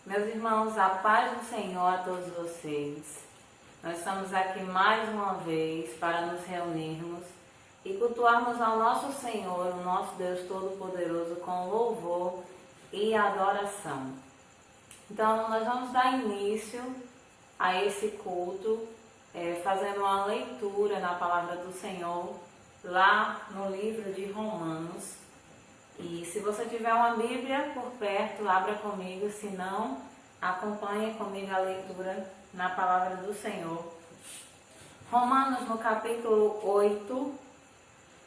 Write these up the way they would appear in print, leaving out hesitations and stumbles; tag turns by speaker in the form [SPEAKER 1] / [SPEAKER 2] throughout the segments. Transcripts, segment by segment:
[SPEAKER 1] Meus irmãos, a paz do Senhor a todos vocês. Nós estamos aqui mais uma vez para nos reunirmos e cultuarmos ao nosso Senhor, o nosso Deus Todo-Poderoso, com louvor e adoração. Então, nós vamos dar início a esse culto, fazendo uma leitura na palavra do Senhor, lá no livro de Romanos. E se você tiver uma Bíblia por perto, abra comigo, se não, acompanhe comigo a leitura na palavra do Senhor. Romanos, no capítulo 8,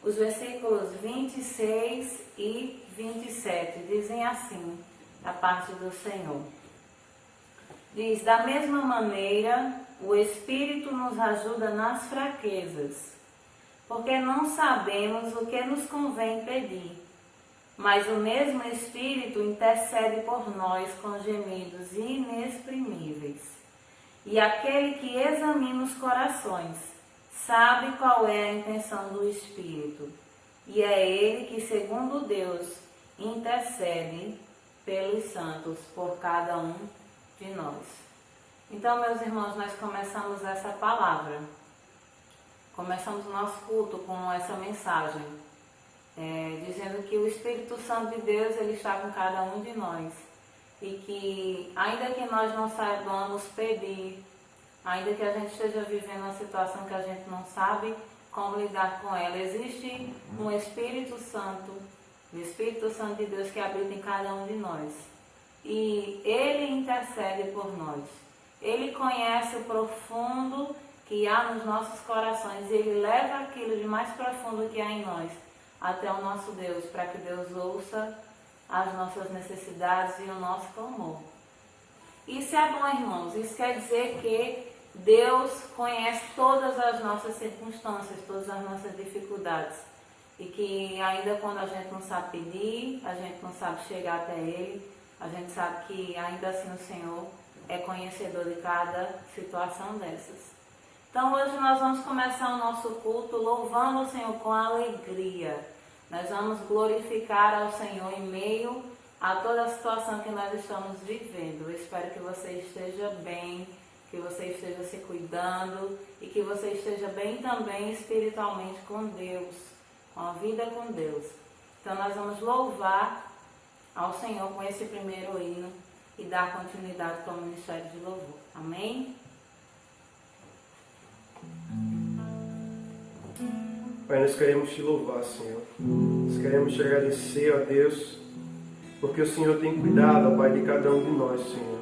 [SPEAKER 1] os versículos 26 e 27, dizem assim, da parte do Senhor. Diz: da mesma maneira, o Espírito nos ajuda nas fraquezas, porque não sabemos o que nos convém pedir. Mas o mesmo Espírito intercede por nós com gemidos inexprimíveis. E aquele que examina os corações sabe qual é a intenção do Espírito. E é ele que, segundo Deus, intercede pelos santos, por cada um de nós. Então, meus irmãos, nós começamos essa palavra. Começamos o nosso culto com essa mensagem. Dizendo que o Espírito Santo de Deus, ele está com cada um de nós, e que ainda que nós não saibamos pedir, ainda que a gente esteja vivendo uma situação que a gente não sabe como lidar com ela, existe um Espírito Santo, o Espírito Santo de Deus que habita em cada um de nós, e ele intercede por nós. Ele conhece o profundo que há nos nossos corações, e ele leva aquilo de mais profundo que há em nós até o nosso Deus, para que Deus ouça as nossas necessidades e o nosso clamor. Isso é bom, irmãos. Isso quer dizer que Deus conhece todas as nossas circunstâncias, todas as nossas dificuldades. E que ainda quando a gente não sabe pedir, a gente não sabe chegar até Ele, a gente sabe que ainda assim o Senhor é conhecedor de cada situação dessas. Então hoje nós vamos começar o nosso culto louvando o Senhor com alegria. Nós vamos glorificar ao Senhor em meio a toda a situação que nós estamos vivendo. Eu espero que você esteja bem, que você esteja se cuidando e que você esteja bem também espiritualmente com Deus, com a vida com Deus. Então nós vamos louvar ao Senhor com esse primeiro hino e dar continuidade com o ministério de louvor. Amém?
[SPEAKER 2] Pai, nós queremos te louvar, Senhor. Nós queremos te agradecer, ó Deus, porque o Senhor tem cuidado, ó Pai, de cada um de nós, Senhor.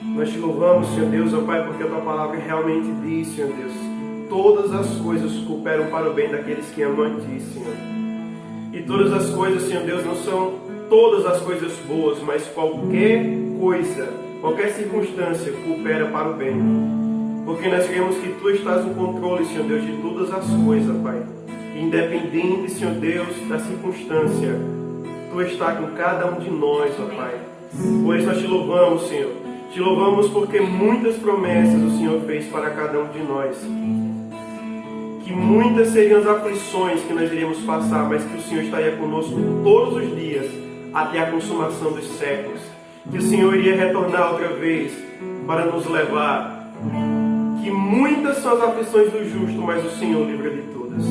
[SPEAKER 2] Nós te louvamos, Senhor Deus, ó Pai, porque a tua palavra realmente diz, Senhor Deus, que todas as coisas cooperam para o bem daqueles que amam a ti, Senhor. E todas as coisas, Senhor Deus, não são todas as coisas boas, mas qualquer coisa, qualquer circunstância coopera para o bem. Porque nós queremos que Tu estás no controle, Senhor Deus, de todas as coisas, Pai. Independente, Senhor Deus, da circunstância, Tu está com cada um de nós, ó Pai. Por isso nós te louvamos, Senhor. Te louvamos porque muitas promessas o Senhor fez para cada um de nós. Que muitas seriam as aflições que nós iríamos passar, mas que o Senhor estaria conosco todos os dias, até a consumação dos séculos. Que o Senhor iria retornar outra vez para nos levar. Que muitas são as aflições do justo, mas o Senhor livra de todas.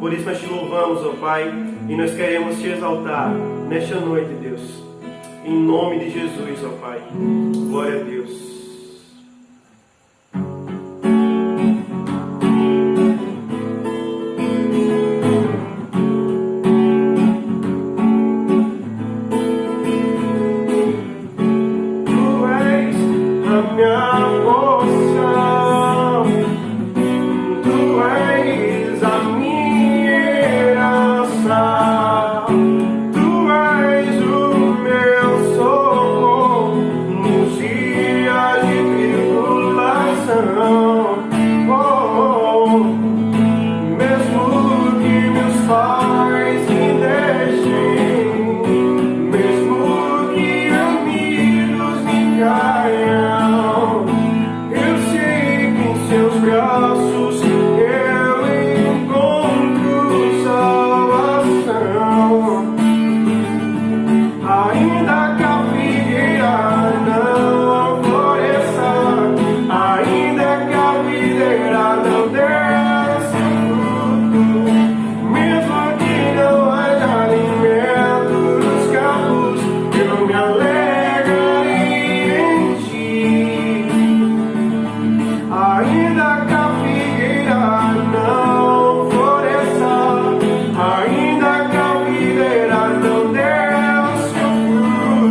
[SPEAKER 2] Por isso nós te louvamos, ó Pai, e nós queremos te exaltar nesta noite, Deus. Em nome de Jesus, ó Pai. Glória a Deus.
[SPEAKER 3] Dias
[SPEAKER 2] alegrarei em ti. Ainda que a figueira não floresça, ainda que a videira não dê o seu fruto,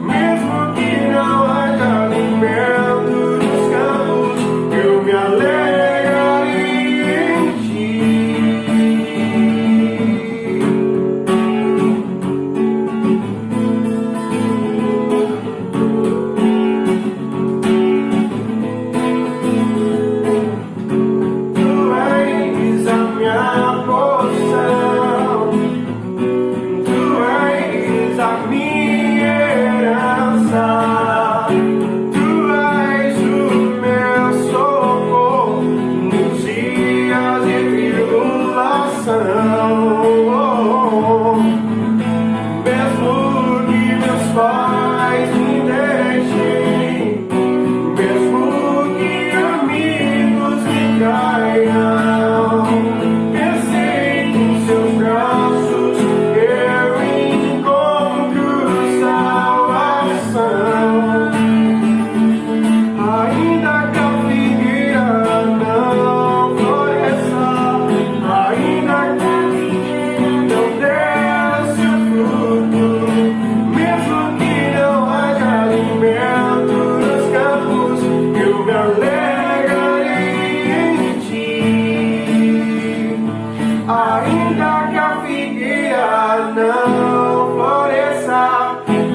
[SPEAKER 2] mesmo que não haja alimento nos campos, eu me alegrarei em ti. Tu és a minha porção, tu és a minha herança, tu és o meu socorro nos dias de tribulação. Mesmo que meus pais me deixem, mesmo que amigos me traiam, eu sei que em seus braços eu encontro salvação. Ainda que a figueira não floresça, ainda que não dê seu fruto, mesmo que não haja alimento nos campos, eu me alegrarei em ti. Ainda que a figueira não floresça,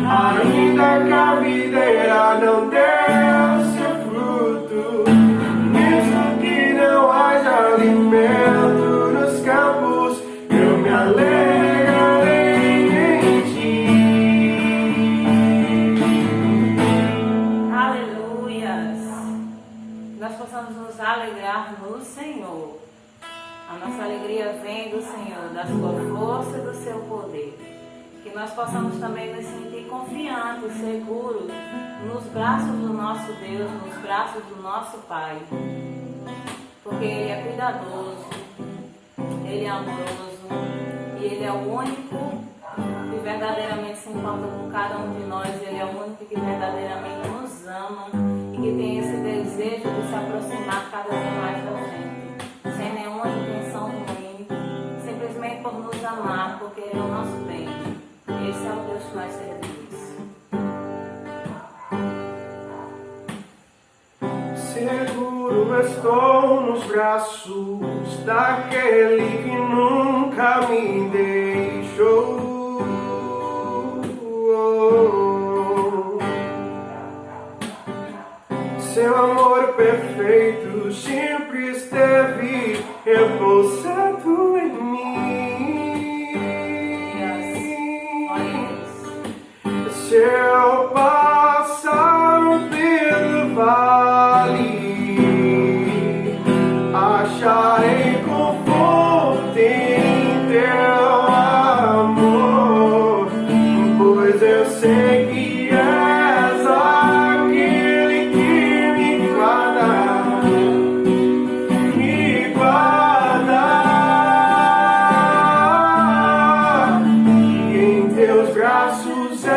[SPEAKER 2] ainda que a videira não dê seu fruto, mesmo que não haja alimento nos campos, eu me alegrarei em ti.
[SPEAKER 1] Aleluias! Que nós possamos nos alegrar no Senhor. A nossa alegria vem do Senhor, da sua força e do seu poder. Que nós possamos também nos sentir confiantes, seguros, nos braços do nosso Deus, nos braços do nosso Pai. Porque Ele é cuidadoso, Ele é amoroso e Ele é o único que verdadeiramente se importa com cada um de nós. Ele é o único que verdadeiramente nos ama e que tem esse desejo de se aproximar cada vez mais da gente, sem nenhuma intenção ruim, simplesmente por nos amar, porque Ele é o nosso bem. Esse é o Deus que nós servimos.
[SPEAKER 2] Seguro estou nos braços daquele que nunca me deixou. Seu amor perfeito sempre esteve repousado em mim. Se eu passar pelo vale, acharei conforto em teu amor, pois eu sei que és aquele que me guarda, e em teus braços é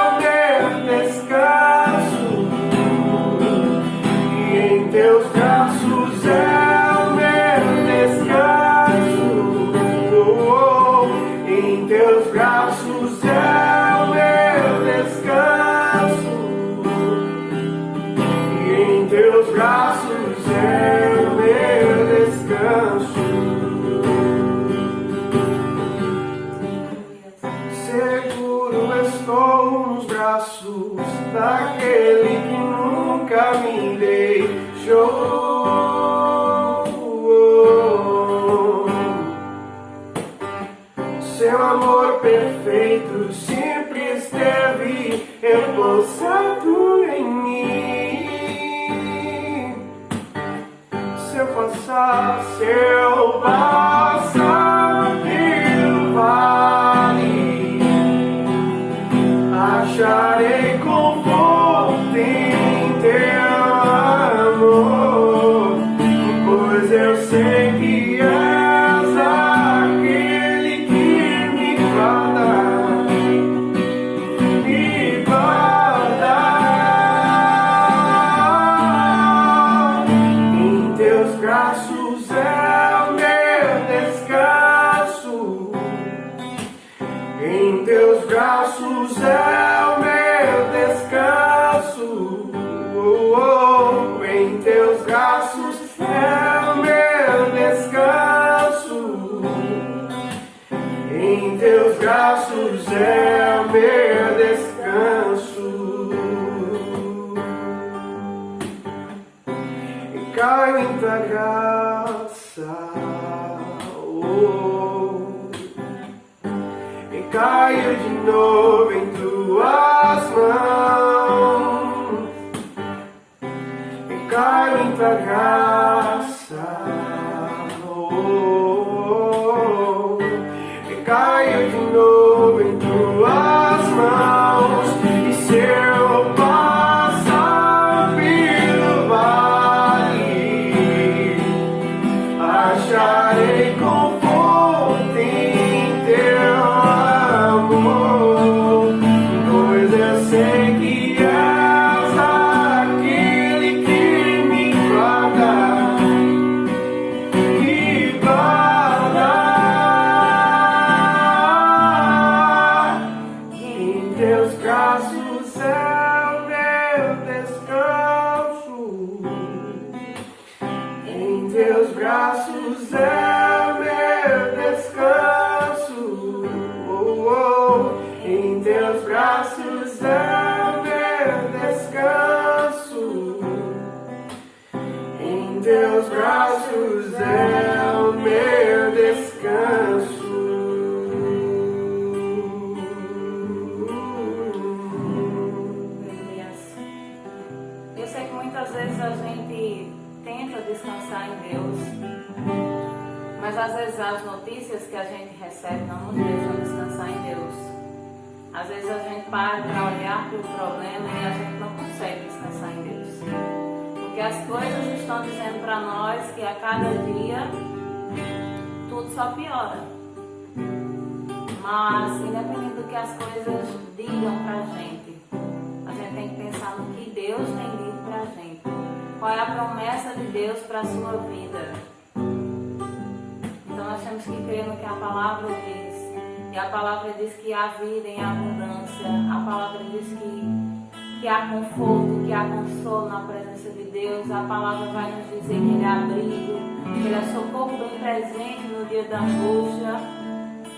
[SPEAKER 2] o meu descanso, e em teus braços é o meu descanso, em teus braços é o meu descanso, e em teus braços é o meu descanso. Seguro estou nos braços daquele que nunca me deixou. Seu amor perfeito sempre esteve repousado em mim. Se eu passar pelo vale, acharei conforto em teu amor, pois eu sei que és aquele que me guarda, me céu, meu descanso. E caio em tua graça, e caio de novo em tuas mãos, e caio em tua graça, e caio de novo em tuas mãos. E se eu passar pelo vale, acharei conforto em teu amor, pois eu sei que és aquele que me guarda, em teus braços é o meu descanso. Em teus braços é o meu descanso. Em teus braços é o meu descanso. Em teus braços é o meu descanso.
[SPEAKER 1] Eu sei que muitas vezes a gente tenta descansar em Deus, mas às vezes as notícias que a gente recebe não nos deixam descansar em Deus. Às vezes a gente para para olhar para o problema e a gente não consegue descansar em Deus, porque as coisas estão dizendo para nós que a cada dia tudo só piora. Mas independente do que as coisas digam para a gente tem que pensar no que Deus tem dito pra gente. Qual é a promessa de Deus para a sua vida? Então nós temos que crer no que a palavra diz. E a palavra diz que há vida em abundância. A palavra diz que há conforto, que há consolo na presença de Deus. A palavra vai nos dizer que Ele é abrigo, que Ele é socorro bem presente no dia da angústia.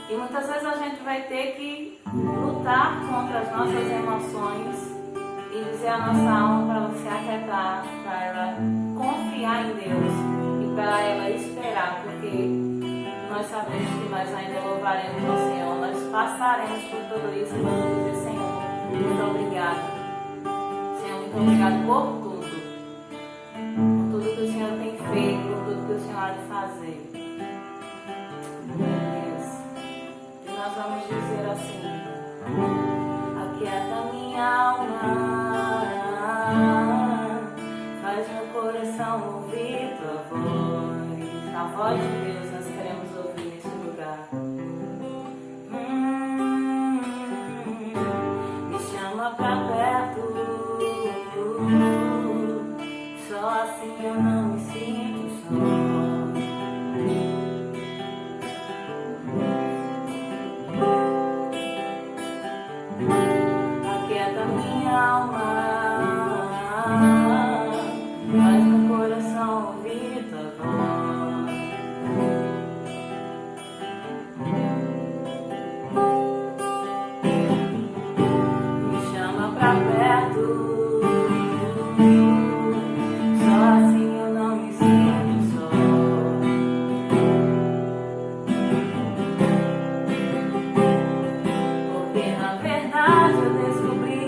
[SPEAKER 1] E muitas vezes a gente vai ter que lutar contra as nossas emoções e dizer à nossa alma para ela se aquietar, para ela confiar em Deus e para ela esperar, porque nós sabemos que nós ainda louvaremos o Senhor, nós passaremos por tudo isso e vamos dizer: Senhor, muito obrigado. Senhor, muito obrigado por tudo que o Senhor tem feito, por tudo que o Senhor há de fazer. E nós vamos dizer assim: aquieta minha alma, faz meu coração ouvir tua voz. A voz de Deus nós queremos ouvir nesse lugar. Me chama pra perto, só assim eu não me sinto só. Minha alma, faz meu coração ouvir tua voz. Me chama pra perto, só assim eu não me sinto só. Porque na verdade eu descobri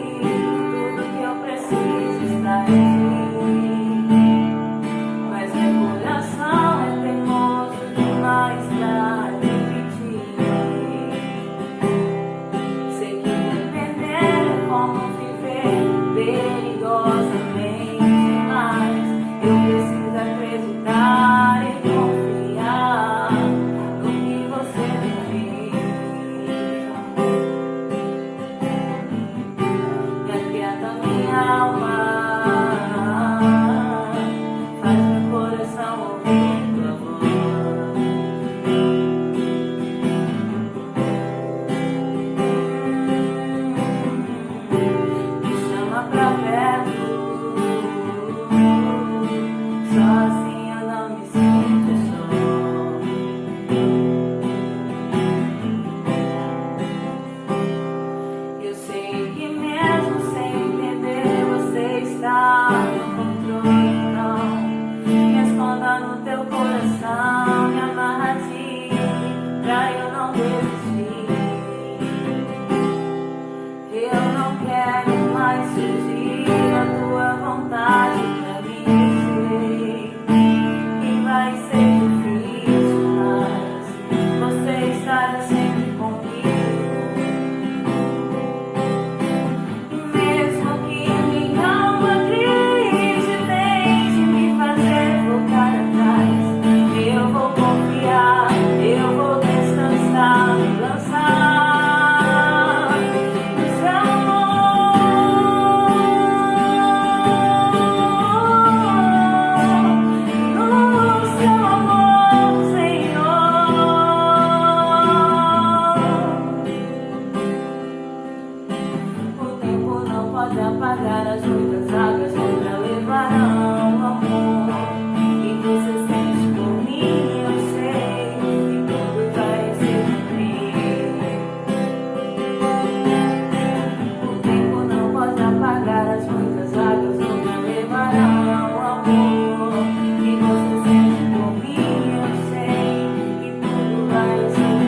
[SPEAKER 1] pode apagar as muitas águas, nunca levarão o amor que você sente por mim. Eu sei que tudo vai se cumprir. O tempo não pode apagar as muitas águas, nunca levarão o amor que você sente por mim. Eu sei que tudo vai se cumprir.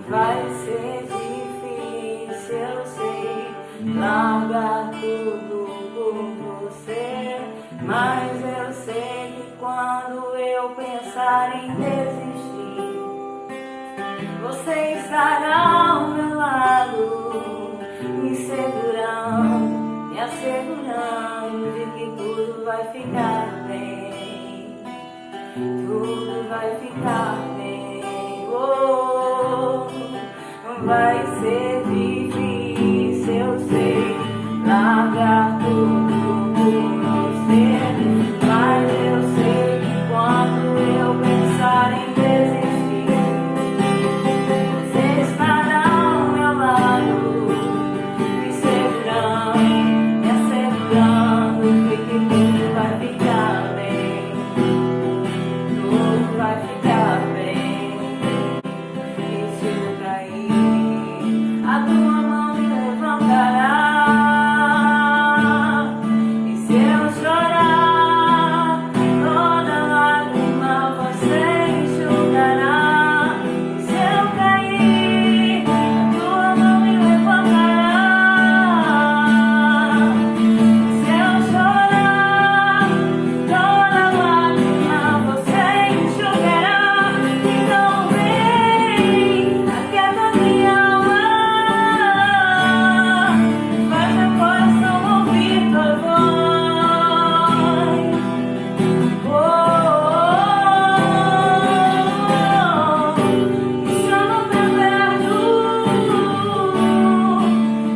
[SPEAKER 1] Vai ser difícil, eu sei, largar tudo por você, mas eu sei que quando eu pensar em desistir, você estará ao meu lado, me segurando, me assegurando de que tudo vai ficar bem, tudo vai ficar bem. Oh, vai ser difícil, eu sei, largar tudo por você, mas eu sei que quando eu pensar em desistir, você estará ao meu lado, me segurando, me assegurando de que tudo vai ficar bem, tudo vai ficar bem. A tua mão me levantará, e se eu chorar, toda lágrima você enxugará. E se eu cair, a tua mão me levantará, e se eu chorar, toda lágrima você enxugará. Então vem, aquieta minha alma, faz meu coração ouvir tua voz. Me chama pra perto,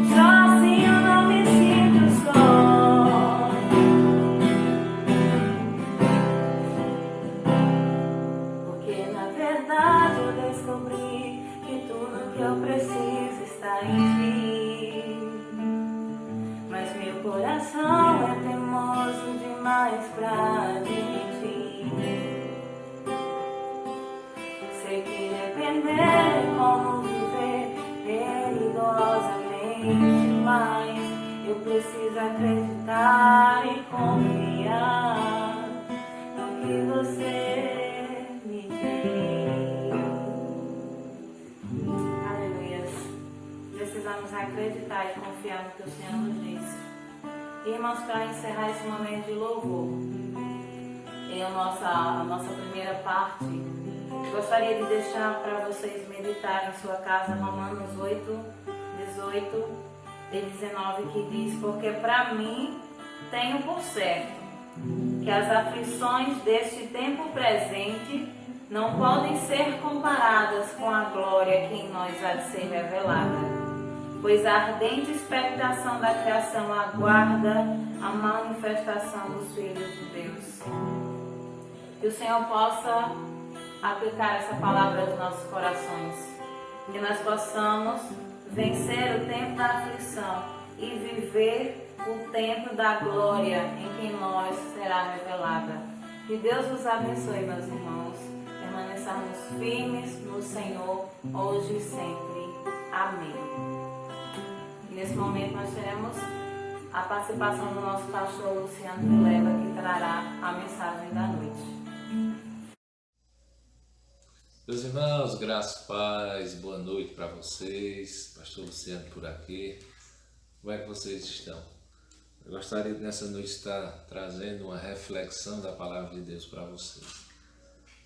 [SPEAKER 1] só assim eu não me sinto só. Porque na verdade eu descobri que tudo que eu preciso está em ti. Mas meu coração é teimoso demais pra admitir. Sei que depender é como viver perigosamente, mas eu preciso acreditar e confiar no que você me diz. Aleluias. Precisamos acreditar e confiar no que o Senhor nos diz. Irmãos, para encerrar esse momento de louvor, em a nossa primeira parte, gostaria de deixar para vocês meditarem em sua casa Romanos 8, 18 e 19, que diz: porque para mim tenho por certo que as aflições deste tempo presente não podem ser comparadas com a glória que em nós há de ser revelada. Pois a ardente expectação da criação aguarda a manifestação dos filhos de Deus. Que o Senhor possa aplicar essa palavra aos nossos corações. Que nós possamos vencer o tempo da aflição e viver o tempo da glória em que nós será revelada. Que Deus nos abençoe, meus irmãos. Permaneçamos firmes no Senhor, hoje e sempre. Amém. Nesse momento nós teremos a participação do nosso pastor Luciano Vileba, que trará a mensagem da noite.
[SPEAKER 3] Meus irmãos, graças e paz, boa noite para vocês. Pastor Luciano por aqui. Como é que vocês estão? Eu gostaria de nessa noite estar trazendo uma reflexão da palavra de Deus para vocês.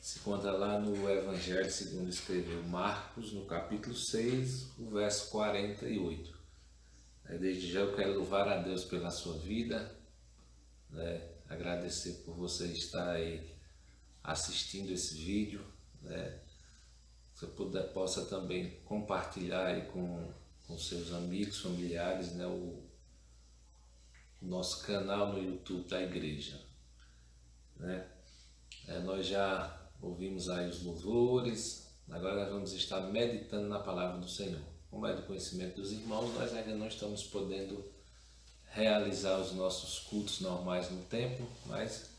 [SPEAKER 3] se encontra lá no Evangelho segundo escreveu Marcos, no capítulo 6, o verso 48. Desde já eu quero louvar a Deus pela sua vida, né? Agradecer por você estar aí assistindo esse vídeo, né? Você possa também compartilhar aí com seus amigos, familiares, né? O nosso canal no YouTube da igreja, né? Nós já ouvimos aí os louvores, agora nós vamos estar meditando na palavra do Senhor. Como é do conhecimento dos irmãos, nós ainda não estamos podendo realizar os nossos cultos normais no templo, mas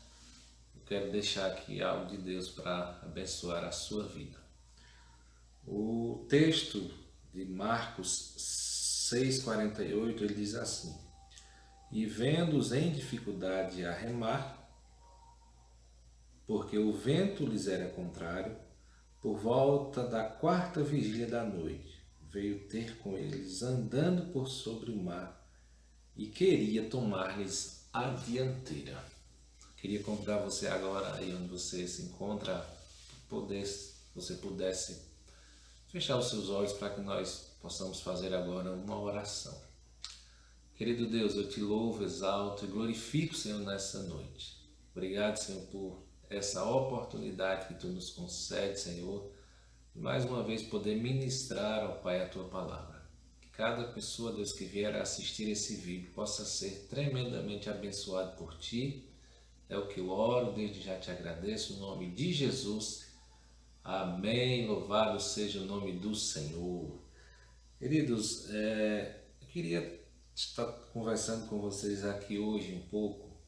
[SPEAKER 3] eu quero deixar aqui algo de Deus para abençoar a sua vida. O texto de Marcos 6,48, ele diz assim: e vendo-os em dificuldade a remar, porque o vento lhes era contrário, por volta da 4ª vigília da noite, veio ter com eles andando por sobre o mar e queria tomar-lhes a dianteira. Queria convidar você agora, aí onde você se encontra, você pudesse fechar os seus olhos para que nós possamos fazer agora uma oração. Querido Deus, eu te louvo, exalto e glorifico, Senhor, nessa noite. Obrigado, Senhor, por essa oportunidade que Tu nos concede, Senhor, de mais uma vez poder ministrar ao Pai a Tua palavra. Que cada pessoa, Deus, que vier a assistir esse vídeo possa ser tremendamente abençoado por Ti. É o que eu oro, desde já te agradeço, em nome de Jesus. Amém. Louvado seja o nome do Senhor. Queridos, eu queria estar conversando com vocês aqui hoje um pouco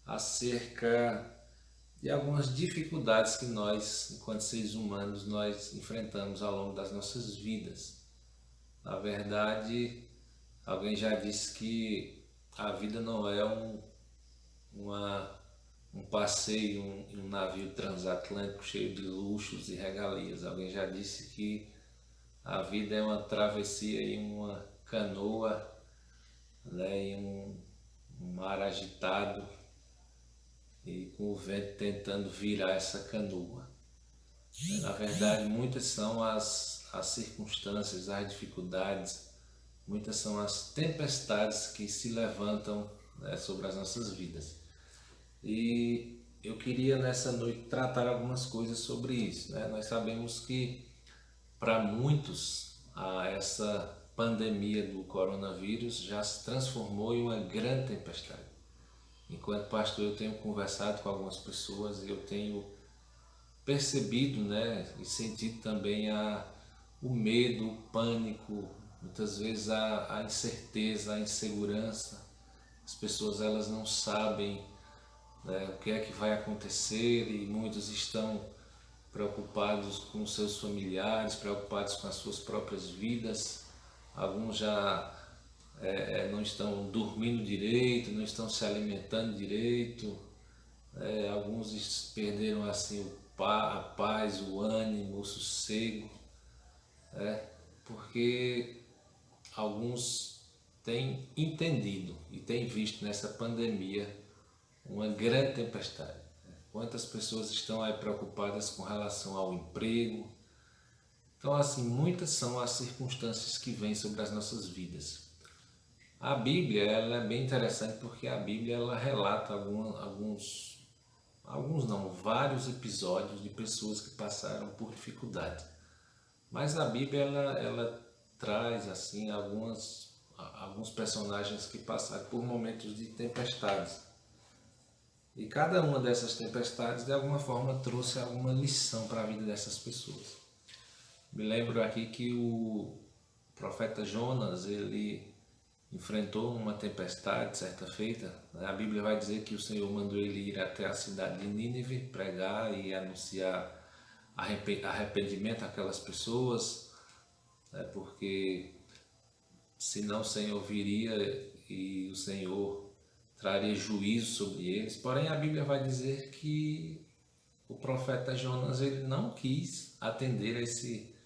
[SPEAKER 3] acerca de algumas dificuldades que nós, enquanto seres humanos, nós enfrentamos ao longo das nossas vidas. Na verdade, alguém já disse que a vida não é um passeio, um navio transatlântico cheio de luxos e regalias. Alguém já disse que a vida é uma travessia em uma canoa, né, em um mar agitado, e com o vento tentando virar essa canoa. Na verdade, muitas são as circunstâncias, as dificuldades, muitas são as tempestades que se levantam, né, sobre as nossas vidas. E eu queria nessa noite tratar algumas coisas sobre isso, né? Nós sabemos que para muitos essa pandemia do coronavírus já se transformou em uma grande tempestade. Enquanto pastor, eu tenho conversado com algumas pessoas e eu tenho percebido, né, e sentido também o medo, o pânico, muitas vezes a incerteza, a insegurança. As pessoas, elas não sabem, né, o que é que vai acontecer, e muitos estão preocupados com seus familiares, preocupados com as suas próprias vidas. Alguns já não estão dormindo direito, não estão se alimentando direito. Alguns perderam assim a paz, o ânimo, o sossego, porque alguns têm entendido e têm visto nessa pandemia uma grande tempestade. Quantas pessoas estão aí preocupadas com relação ao emprego. Então, assim, muitas são as circunstâncias que vêm sobre as nossas vidas. A Bíblia, ela é bem interessante porque a Bíblia, ela relata vários episódios de pessoas que passaram por dificuldade. Mas a Bíblia, ela traz assim alguns personagens que passaram por momentos de tempestades. E cada uma dessas tempestades, de alguma forma, trouxe alguma lição para a vida dessas pessoas. Me lembro aqui que o profeta Jonas, ele enfrentou uma tempestade certa feita. A Bíblia vai dizer que o Senhor mandou ele ir até a cidade de Nínive, pregar e anunciar arrependimento àquelas pessoas, porque senão o Senhor viria e o Senhor traria juízo sobre eles. Porém, a Bíblia vai dizer que o profeta Jonas, ele não quis atender a esse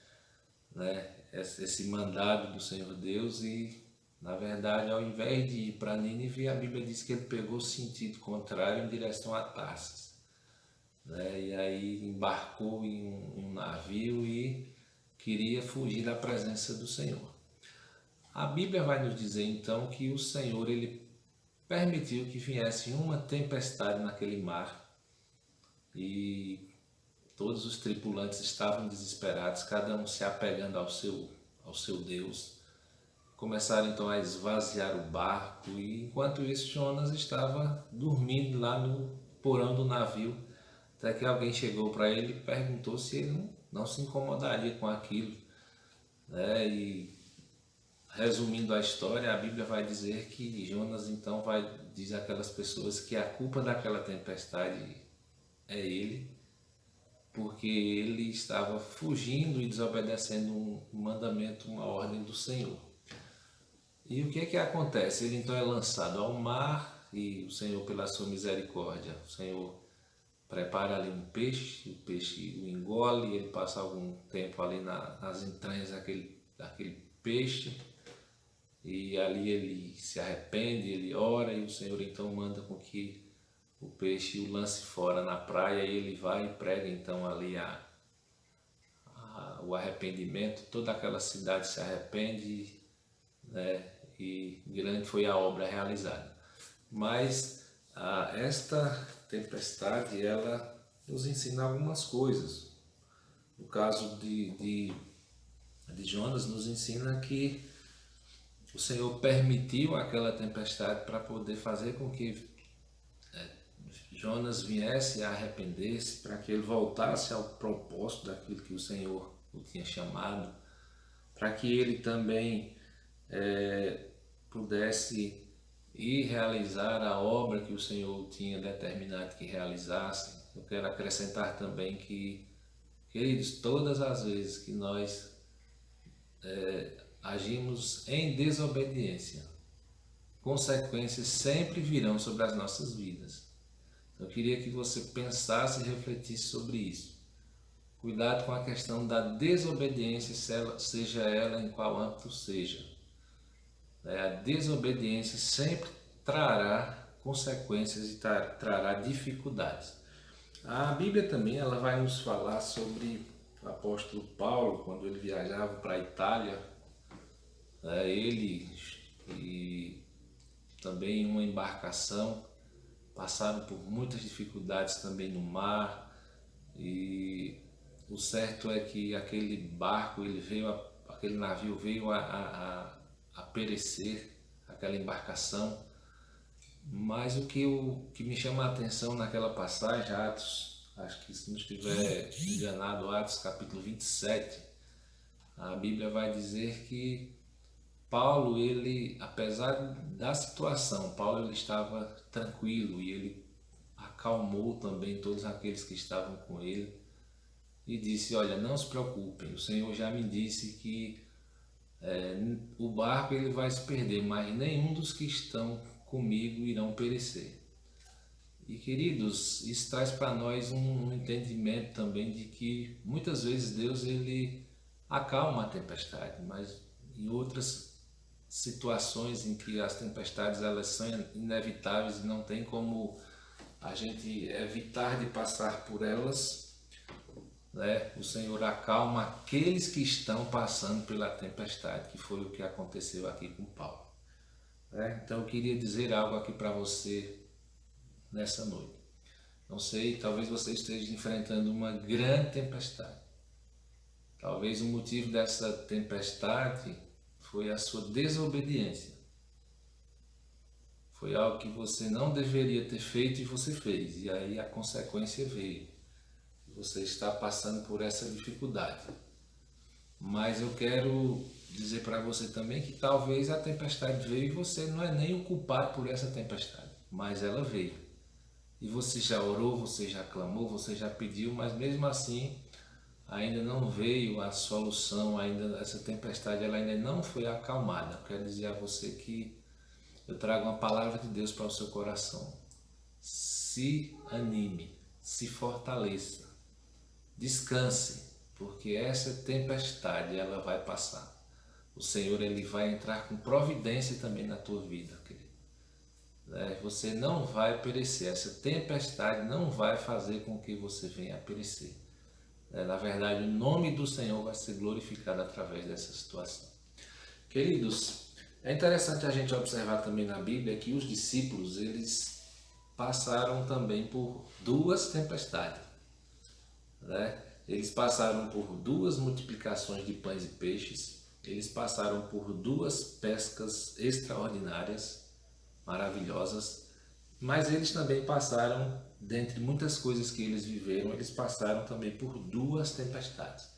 [SPEAKER 3] mandado do Senhor Deus, e na verdade, ao invés de ir para Nínive, a Bíblia diz que ele pegou sentido contrário em direção a Tarsis. né? E aí embarcou em um navio e queria fugir da presença do Senhor. A Bíblia vai nos dizer então que o Senhor ele permitiu que viesse uma tempestade naquele mar e todos os tripulantes estavam desesperados, cada um se apegando ao seu Deus. Começaram então a esvaziar o barco e enquanto isso Jonas estava dormindo lá no porão do navio, até que alguém chegou para ele e perguntou se ele não se incomodaria com aquilo, né? E resumindo a história, a Bíblia vai dizer que Jonas então diz àquelas pessoas que a culpa daquela tempestade é ele, porque ele estava fugindo e desobedecendo um mandamento, uma ordem do Senhor. E o que é que acontece? Ele então é lançado ao mar e o Senhor, pela sua misericórdia, o Senhor prepara ali um peixe, o peixe o engole, ele passa algum tempo ali nas entranhas daquele peixe e ali ele se arrepende, ele ora e o Senhor então manda com que o peixe o lance fora na praia e ele vai e prega então ali o arrependimento, toda aquela cidade se arrepende, né? E grande foi a obra realizada. Mas esta tempestade, ela nos ensina algumas coisas. No caso de Jonas, nos ensina que o Senhor permitiu aquela tempestade para poder fazer com que Jonas viesse a arrepender-se, para que ele voltasse ao propósito daquilo que o Senhor o tinha chamado, para que ele também pudesse ir realizar a obra que o Senhor tinha determinado que realizasse. Eu quero acrescentar também que, queridos, todas as vezes que nós agimos em desobediência, consequências sempre virão sobre as nossas vidas. Eu queria que você pensasse e refletisse sobre isso. Cuidado com a questão da desobediência, seja ela em qual âmbito seja. A desobediência sempre trará consequências e trará dificuldades. A Bíblia também ela vai nos falar sobre o apóstolo Paulo, quando ele viajava para a Itália, ele e também em uma embarcação passaram por muitas dificuldades também no mar, e o certo é que aquele barco, aquele navio veio a perecer, aquela embarcação. Mas o que me chama a atenção naquela passagem, Atos, acho que se não estiver enganado, Atos capítulo 27, a Bíblia vai dizer que Paulo, ele, apesar da situação, Paulo ele estava tranquilo e ele acalmou também todos aqueles que estavam com ele e disse: olha, não se preocupem, o Senhor já me disse que o barco ele vai se perder, mas nenhum dos que estão comigo irão perecer. E queridos, isso traz para nós um entendimento também de que muitas vezes Deus ele acalma a tempestade, mas em outras situações em que as tempestades elas são inevitáveis e não tem como a gente evitar de passar por elas, né? O Senhor acalma aqueles que estão passando pela tempestade, que foi o que aconteceu aqui com Paulo. Então eu queria dizer algo aqui para você nessa noite. Não sei, talvez você esteja enfrentando uma grande tempestade. Talvez o motivo dessa tempestade foi a sua desobediência. Foi algo que você não deveria ter feito e você fez, e aí a consequência veio. Você está passando por essa dificuldade. Mas eu quero dizer para você também que talvez a tempestade veio e você não é nem o culpado por essa tempestade, mas ela veio. E você já orou, você já clamou, você já pediu, mas mesmo assim ainda não veio a solução, ainda essa tempestade ela ainda não foi acalmada. Eu quero dizer a você que eu trago uma palavra de Deus para o seu coração. Se anime, se fortaleça, descanse, porque essa tempestade ela vai passar. O Senhor ele vai entrar com providência também na tua vida, querido. né? Você não vai perecer, essa tempestade não vai fazer com que você venha a perecer. Na verdade, o nome do Senhor vai ser glorificado através dessa situação. Queridos, é interessante a gente observar também na Bíblia que os discípulos, eles passaram também por duas tempestades, né? Eles passaram por duas multiplicações de pães e peixes, eles passaram por duas pescas extraordinárias, maravilhosas, mas eles também passaram, dentre muitas coisas que eles viveram, eles passaram também por duas tempestades.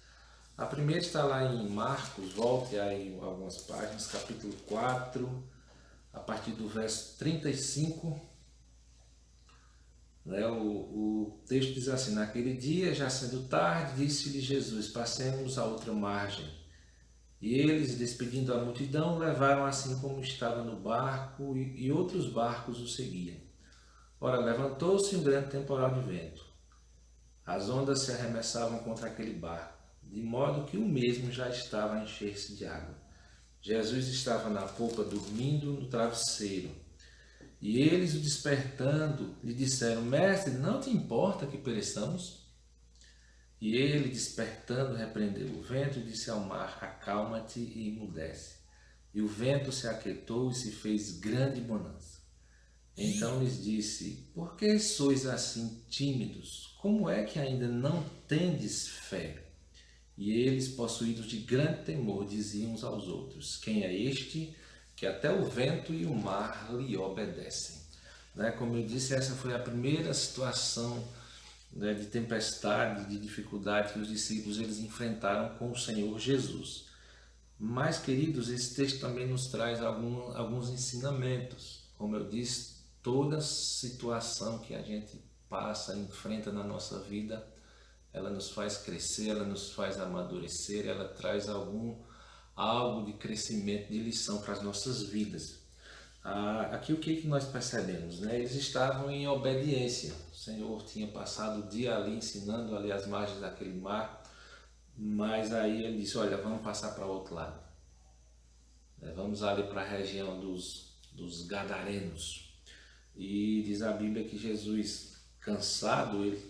[SPEAKER 3] A primeira está lá em Marcos, volte aí algumas páginas, capítulo 4, a partir do verso 35. O texto diz assim: naquele dia, já sendo tarde, disse-lhe Jesus: passemos a outra margem. E eles, despedindo a multidão, levaram assim como estava no barco, e outros barcos o seguiam. Ora, levantou-se um grande temporal de vento. As ondas se arremessavam contra aquele barco, de modo que o mesmo já estava a encher-se de água. Jesus estava na popa dormindo no travesseiro. E eles, o despertando, lhe disseram: Mestre, não te importa que pereçamos? E ele, despertando, repreendeu o vento e disse ao mar: acalma-te e emudece. E o vento se aquietou e se fez grande bonança. Então lhes disse: por que sois assim tímidos? Como é que ainda não tendes fé? E eles, possuídos de grande temor, diziam uns aos outros: quem é este que até o vento e o mar lhe obedecem? Como eu disse, essa foi a primeira situação de tempestade, de dificuldade que os discípulos eles enfrentaram com o Senhor Jesus. Mas, queridos, esse texto também nos traz alguns ensinamentos. Como eu disse, toda situação que a gente passa, enfrenta na nossa vida, ela nos faz crescer, ela nos faz amadurecer, ela traz algo de crescimento, de lição para as nossas vidas. Aqui o que nós percebemos? Eles estavam em obediência. O Senhor tinha passado o dia ali ensinando ali as margens daquele mar, mas aí ele disse: olha, vamos passar para o outro lado. Vamos ali para a região dos Gadarenos. E diz a Bíblia que Jesus, cansado, ele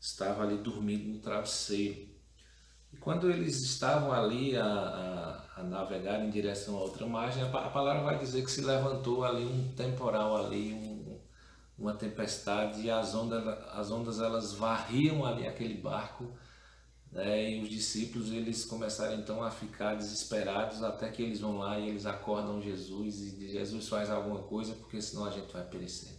[SPEAKER 3] estava ali dormindo no travesseiro. E quando eles estavam ali a navegar em direção à outra margem, a palavra vai dizer que se levantou ali um temporal, ali uma tempestade, e as ondas elas varriam ali aquele barco, e os discípulos eles começaram então a ficar desesperados, até que eles vão lá e eles acordam Jesus e dizem: Jesus, faz alguma coisa, porque senão a gente vai perecer.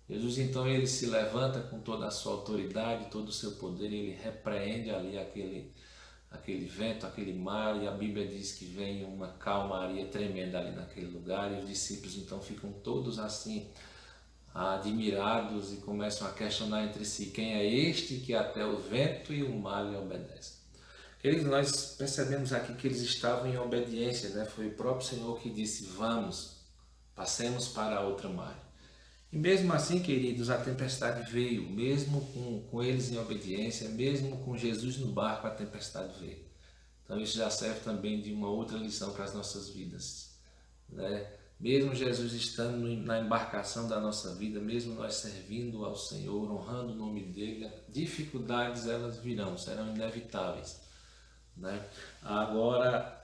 [SPEAKER 3] Jesus então ele se levanta com toda a sua autoridade, todo o seu poder, ele repreende ali aquele vento, aquele mar, e a Bíblia diz que vem uma calmaria tremenda ali naquele lugar, e os discípulos então ficam todos assim admirados e começam a questionar entre si: quem é este que até o vento e o mar lhe obedecem? Queridos, nós percebemos aqui que eles estavam em obediência, Foi o próprio Senhor que disse: vamos, passemos para a outra margem. E mesmo assim, queridos, a tempestade veio, mesmo com eles em obediência, mesmo com Jesus no barco, a tempestade veio. Então isso já serve também de uma outra lição para as nossas vidas, Mesmo Jesus estando na embarcação da nossa vida, mesmo nós servindo ao Senhor, honrando o nome dele, dificuldades elas virão, serão inevitáveis, Agora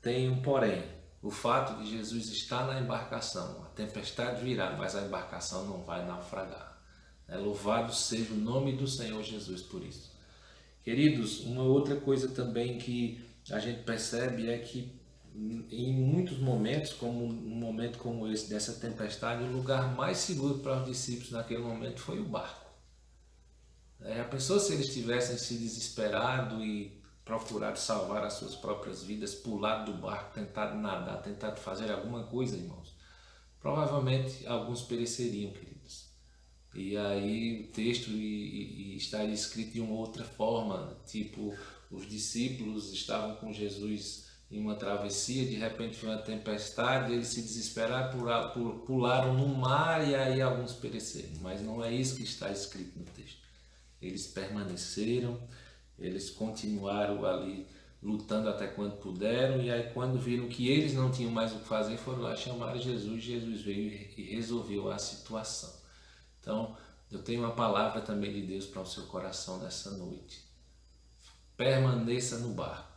[SPEAKER 3] tem um porém. O fato de Jesus estar na embarcação, a tempestade virá, mas a embarcação não vai naufragar. Louvado seja o nome do Senhor Jesus por isso. Queridos, uma outra coisa também que a gente percebe é que em muitos momentos, como um momento como esse, dessa tempestade, o lugar mais seguro para os discípulos naquele momento foi o barco. A pessoa, se eles tivessem se desesperado e procurado salvar as suas próprias vidas, pulado do barco, tentado nadar, tentado fazer alguma coisa, irmãos, provavelmente alguns pereceriam, queridos. E aí o texto estaria escrito de uma outra forma, tipo, os discípulos estavam com Jesus em uma travessia, de repente foi uma tempestade, eles se desesperaram, pularam no mar e aí alguns pereceram. Mas não é isso que está escrito no texto. Eles permaneceram, eles continuaram ali lutando até quando puderam, e aí quando viram que eles não tinham mais o que fazer, foram lá chamar Jesus, Jesus veio e resolveu a situação. Então, eu tenho uma palavra também de Deus para o seu coração nessa noite. Permaneça no barco.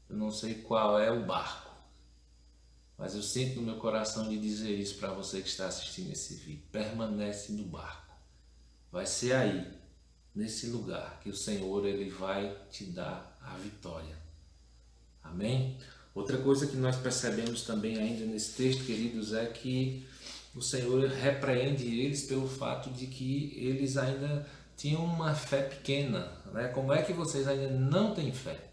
[SPEAKER 3] Eu não sei qual é o barco, mas eu sinto no meu coração de dizer isso para você que está assistindo esse vídeo. Permanece no barco. Vai ser aí, nesse lugar, que o Senhor ele vai te dar a vitória. Amém? Outra coisa que nós percebemos também ainda nesse texto, queridos, é que o Senhor repreende eles pelo fato de que eles ainda tinham uma fé pequena, né? Como é que vocês ainda não têm fé?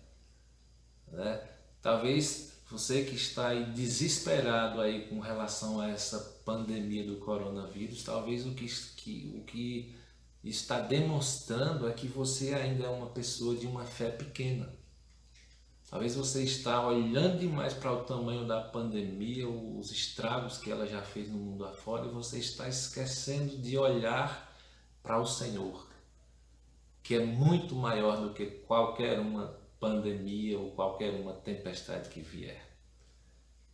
[SPEAKER 3] Né? Talvez você que está aí desesperado aí com relação a essa pandemia do coronavírus, talvez o que está demonstrando é que você ainda é uma pessoa de uma fé pequena. Talvez você está olhando demais para o tamanho da pandemia, os estragos que ela já fez no mundo afora, e você está esquecendo de olhar para o Senhor, que é muito maior do que qualquer uma pandemia ou qualquer uma tempestade que vier.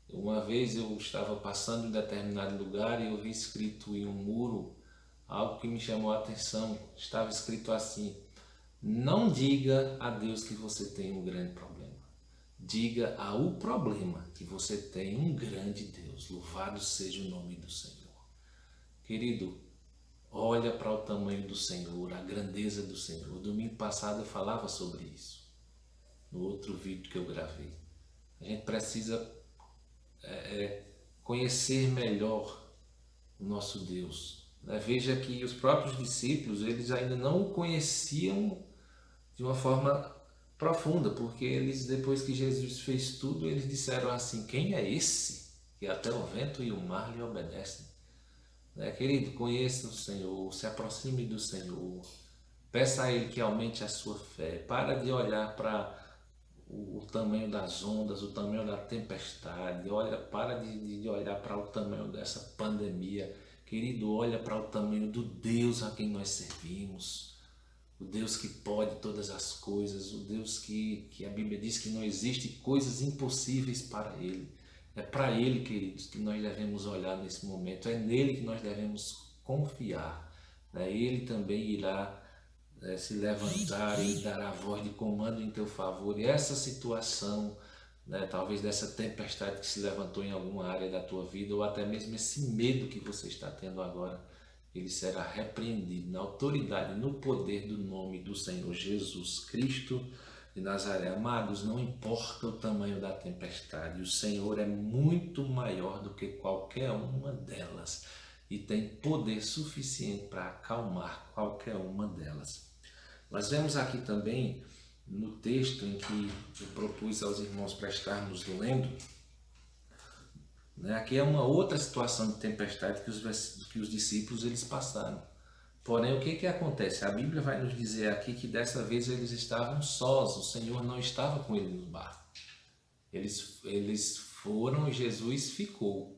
[SPEAKER 3] Uma vez eu estava passando em determinado lugar e eu vi escrito em um muro algo que me chamou a atenção. Estava escrito assim: não diga a Deus que você tem um grande problema. Diga ao problema que você tem um grande Deus. Louvado seja o nome do Senhor. Querido, olha para o tamanho do Senhor, a grandeza do Senhor. O domingo passado eu falava sobre isso, no outro vídeo que eu gravei. A gente precisa conhecer melhor o nosso Deus. Veja que os próprios discípulos, eles ainda não o conheciam de uma forma profunda, porque eles, depois que Jesus fez tudo, eles disseram assim: quem é esse que até o vento e o mar lhe obedecem? Querido, conheça o Senhor, se aproxime do Senhor, peça a Ele que aumente a sua fé. Para de olhar para o tamanho das ondas, o tamanho da tempestade, para de olhar para o tamanho dessa pandemia. Querido, olha para o tamanho do Deus a quem nós servimos, o Deus que pode todas as coisas, o Deus que a Bíblia diz que não existe coisas impossíveis para Ele. É para Ele, queridos, que nós devemos olhar nesse momento, é nele que nós devemos confiar. Ele também irá se levantar e dará a voz de comando em teu favor. E essa situação, talvez dessa tempestade que se levantou em alguma área da tua vida, ou até mesmo esse medo que você está tendo agora, ele será repreendido na autoridade, no poder do nome do Senhor Jesus Cristo de Nazaré. Amados, não importa o tamanho da tempestade, o Senhor é muito maior do que qualquer uma delas e tem poder suficiente para acalmar qualquer uma delas. Nós vemos aqui também, no texto em que eu propus aos irmãos para estarmos lendo, aqui é uma outra situação de tempestade que os discípulos eles passaram. Porém, o que acontece? A Bíblia vai nos dizer aqui que dessa vez eles estavam sós, o Senhor não estava com eles no barco. Eles foram e Jesus ficou.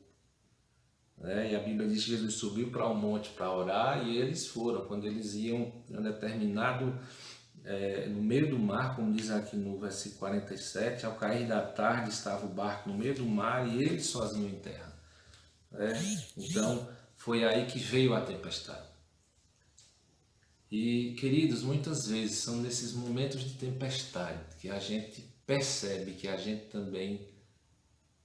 [SPEAKER 3] E a Bíblia diz que Jesus subiu para o monte para orar e eles foram. Quando eles iam em determinado, no meio do mar, como diz aqui no versículo 47, ao cair da tarde estava o barco no meio do mar e eles sozinhos em terra. Então, foi aí que veio a tempestade. E, queridos, muitas vezes são nesses momentos de tempestade que a gente percebe que a gente também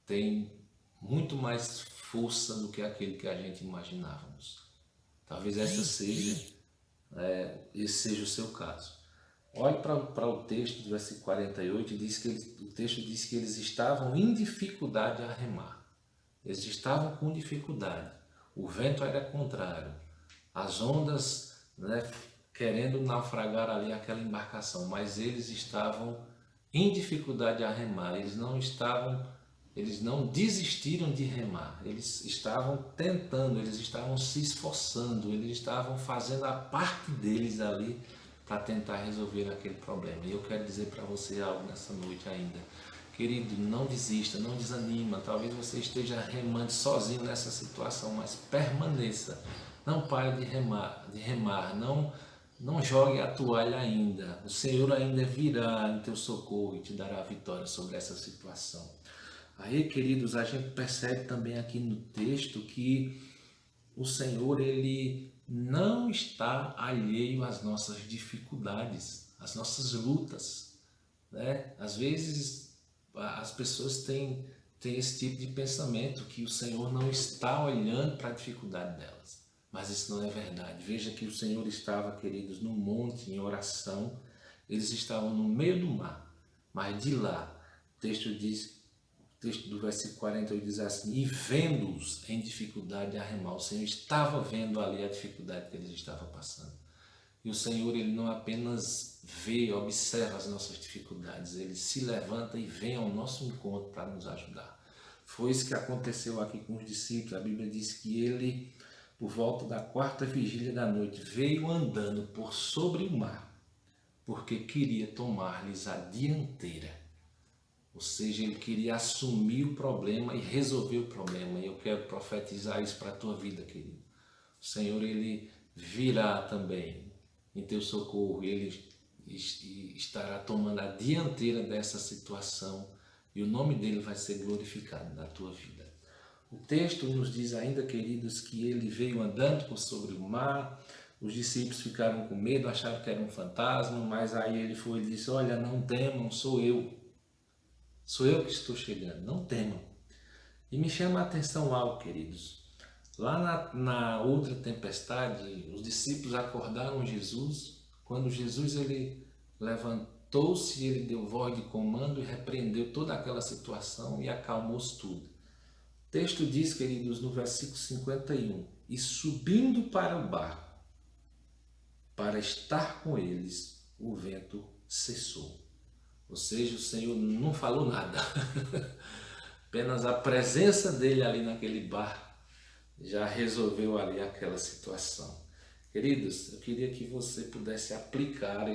[SPEAKER 3] tem muito mais força do que aquele que a gente imaginávamos. Talvez esse seja o seu caso. Olhe para o texto do versículo 48, o texto diz que eles estavam em dificuldade a remar. Eles estavam com dificuldade. O vento era contrário. As ondas, querendo naufragar ali aquela embarcação, mas eles estavam em dificuldade a remar. Eles não desistiram de remar, eles estavam tentando, eles estavam se esforçando, eles estavam fazendo a parte deles ali para tentar resolver aquele problema. E eu quero dizer para você algo nessa noite ainda. Querido, não desista, não desanima. Talvez você esteja remando sozinho nessa situação, mas permaneça. Não pare de remar, não não jogue a toalha ainda. O Senhor ainda virá em teu socorro e te dará vitória sobre essa situação. Aí, queridos, a gente percebe também aqui no texto que o Senhor, Ele não está alheio às nossas dificuldades, às nossas lutas, né? Às vezes as pessoas têm esse tipo de pensamento, que o Senhor não está olhando para a dificuldade delas. Mas isso não é verdade. Veja que o Senhor estava, queridos, no monte em oração. Eles estavam no meio do mar, mas de lá, o texto do versículo 48 diz assim: e vendo-os em dificuldade a remar. O Senhor estava vendo ali a dificuldade que eles estavam passando. E o Senhor, Ele não apenas vê, observa as nossas dificuldades, Ele se levanta e vem ao nosso encontro para nos ajudar. Foi isso que aconteceu aqui com os discípulos. A Bíblia diz que Ele, por volta da 4ª vigília da noite, veio andando por sobre o mar, porque queria tomar-lhes a dianteira. Ou seja, Ele queria assumir o problema e resolver o problema. E eu quero profetizar isso para a tua vida, querido. O Senhor, Ele virá também em teu socorro. Ele estará tomando a dianteira dessa situação e o nome dele vai ser glorificado na tua vida. O texto nos diz ainda, queridos, que Ele veio andando por sobre o mar. Os discípulos ficaram com medo, acharam que era um fantasma, mas aí Ele foi e disse: olha, não temam, sou eu. Sou eu que estou chegando, não temam. E me chama a atenção algo, queridos. Lá na outra tempestade, os discípulos acordaram Jesus. Quando Jesus, ele levantou-se, ele deu voz de comando e repreendeu toda aquela situação e acalmou-se tudo. O texto diz, queridos, no versículo 51, e subindo para o barco, para estar com eles, o vento cessou. Ou seja, o Senhor não falou nada. Apenas a presença dele ali naquele bar já resolveu ali aquela situação. Queridos, eu queria que você pudesse aplicar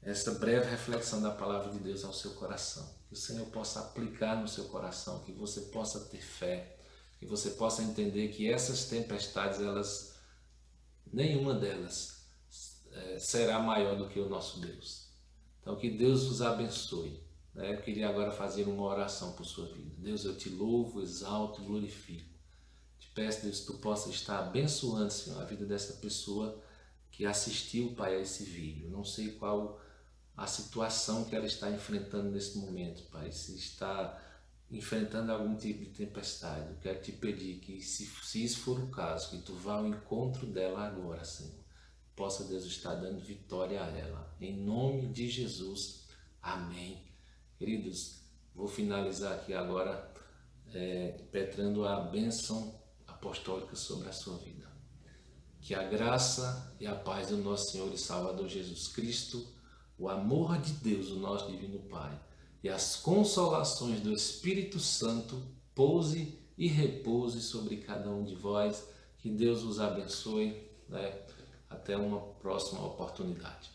[SPEAKER 3] essa breve reflexão da palavra de Deus ao seu coração. Que o Senhor possa aplicar no seu coração, que você possa ter fé, que você possa entender que essas tempestades, nenhuma delas será maior do que o nosso Deus. Então, que Deus os abençoe. Eu queria agora fazer uma oração por sua vida. Deus, eu te louvo, exalto, glorifico. Te peço, Deus, que tu possa estar abençoando, Senhor, a vida dessa pessoa que assistiu, Pai, a esse vídeo. Não sei qual a situação que ela está enfrentando nesse momento, Pai. Se está enfrentando algum tipo de tempestade, eu quero te pedir que, se isso for o caso, que tu vá ao encontro dela agora, Senhor. Possa Deus estar dando vitória a ela. Em nome de Jesus. Amém. Queridos, vou finalizar aqui agora petrando a bênção apostólica sobre a sua vida. Que a graça e a paz do nosso Senhor e Salvador Jesus Cristo, o amor de Deus, o nosso Divino Pai, e as consolações do Espírito Santo pouse e repouse sobre cada um de vós. Que Deus os abençoe. Até uma próxima oportunidade.